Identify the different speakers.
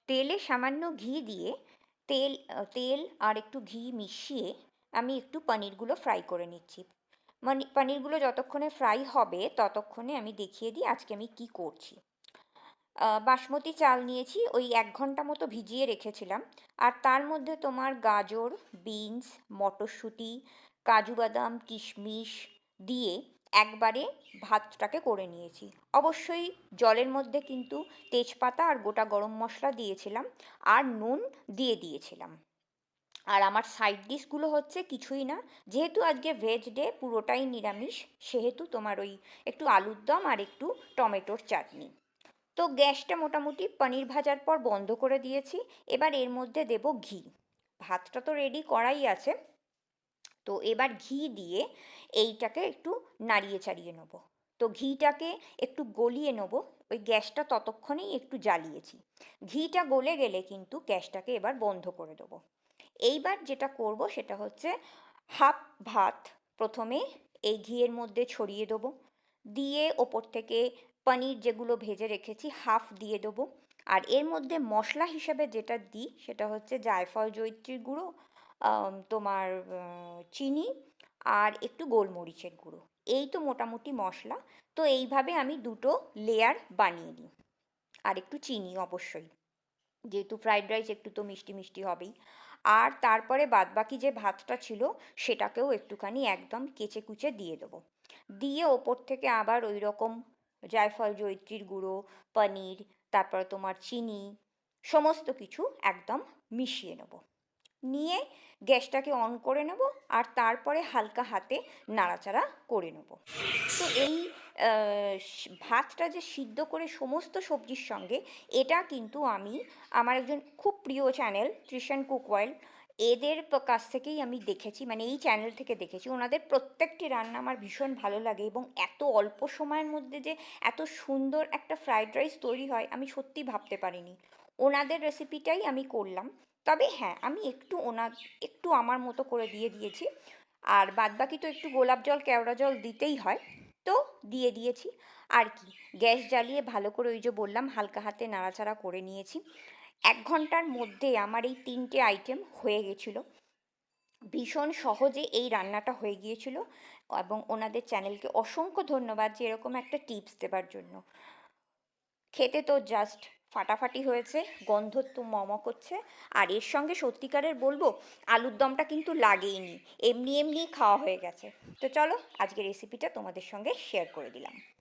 Speaker 1: তেলে সামান্য ঘি দিয়ে তেল তেল আর একটু ঘি মিশিয়ে আমি একটু পনিরগুলো ফ্রাই করে নিচ্ছি। মানে পনিরগুলো যতক্ষণে ফ্রাই হবে ততক্ষণে আমি দেখিয়ে দিই আজকে আমি কি করছি। বাসমতি চাল নিয়েছি, ওই ১ ঘন্টা মতো ভিজিয়ে রেখেছিলাম। আর তার মধ্যে তোমার গাজর, বিনস, মটরশুঁটি, কাজু বাদাম, কিশমিশ দিয়ে একবারে ভাতটাকে করে নিয়েছি। অবশ্যই জলের মধ্যে কিন্তু তেজপাতা আর গোটা গরম মশলা দিয়েছিলাম, আর নুন দিয়ে দিয়েছিলাম। আর আমার সাইড ডিশগুলো হচ্ছে কিছুই না, যেহেতু আজকে ভেজ ডে, পুরোটাই নিরামিষ, সেহেতু তোমার ওই একটু আলুর দম আর একটু টমেটোর চাটনি। তো গ্যাসটা মোটামুটি পনির ভাজার পর বন্ধ করে দিয়েছি। এবার এর মধ্যে দেব ঘি। ভাতটা তো রেডি করাই আছে, তো এবার ঘি দিয়ে এইটাকে একটু নাড়িয়ে চাড়িয়ে নেব। তো ঘিটাকে একটু গলিয়ে নেব, ওই গ্যাসটা ততক্ষণেই একটু জ্বালিয়েছি। ঘিটা গলে গেলে কিন্তু গ্যাসটাকে এবার বন্ধ করে দেবো। এইবার যেটা করব সেটা হচ্ছে হাফ ভাত প্রথমে এই ঘিয়ের মধ্যে ছড়িয়ে দেবো, দিয়ে ওপর থেকে পনির যেগুলো ভেজে রেখেছি হাফ দিয়ে দেবো। আর এর মধ্যে মশলা হিসেবে যেটা দিই সেটা হচ্ছে জায়ফল জয়িত্রীর গুঁড়ো, তোমার চিনি আর একটু গোলমরিচের গুঁড়ো। এই তো মোটামুটি মশলা। তো এইভাবে আমি দুটো লেয়ার বানিয়ে নিই। আর একটু চিনি অবশ্যই, যেহেতু ফ্রাইড রাইস একটু তো মিষ্টি মিষ্টি হবেই। আর তারপরে বাদবাকি যে ভাতটা ছিল সেটাকেও একটুখানি একদম কেচে কুচে দিয়ে দেবো। দিয়ে ওপর থেকে আবার ওই রকম জায়ফল জয়িত্রীর গুঁড়ো, পনির, তারপর তোমার চিনি, সমস্ত কিছু একদম মিশিয়ে নেব। নিয়ে গ্যাসটাকে অন করে নেব, আর তারপরে হালকা হাতে নাড়াচাড়া করে নেব। তো এই ভাতটা যে সিদ্ধ করে সমস্ত সবজির সঙ্গে, এটা কিন্তু আমি আমার একজন খুব প্রিয় চ্যানেল তৃষান কুক ওয়ার্ল্ড, এদের কাছ থেকেই আমি দেখেছি, মানে এই চ্যানেল থেকে দেখেছি। ওনাদের প্রত্যেকটি রান্না আমার ভীষণ ভালো লাগে, এবং এত অল্প সময়ের মধ্যে যে এত সুন্দর একটা ফ্রাইড রাইস তৈরি হয় আমি সত্যি ভাবতে পারিনি। ওনাদের রেসিপিটাই আমি করলাম। তবে হ্যাঁ, আমি একটু আমার মতো করে দিয়েছি। আর বাদবাকি তো একটু গোলাপ জল কেওড়া জল দিতেই হয়, তো দিয়ে দিয়েছি। আর কি, গ্যাস জ্বালিয়ে ভালো করে ওই যে বললাম হালকা হাতে নাড়াচাড়া করে নিয়েছি। ১ ঘন্টার মধ্যে আমার এই ৩টে আইটেম হয়ে গেছিলো। ভীষণ সহজে এই রান্নাটা হয়ে গিয়েছিল, এবং ওনাদের চ্যানেলকে অসংখ্য ধন্যবাদ যে এরকম একটা টিপস দেবার জন্য। খেতে তো জাস্ট ফাটাফাটি হয়েছে, গন্ধ তো করছে। আর এর সঙ্গে সত্যিকারের বলবো, আলুর দমটা কিন্তু লাগেইনি, এমনি এমনিই খাওয়া হয়ে গেছে। তো চলো, আজকে রেসিপিটা তোমাদের সঙ্গে শেয়ার করে দিলাম।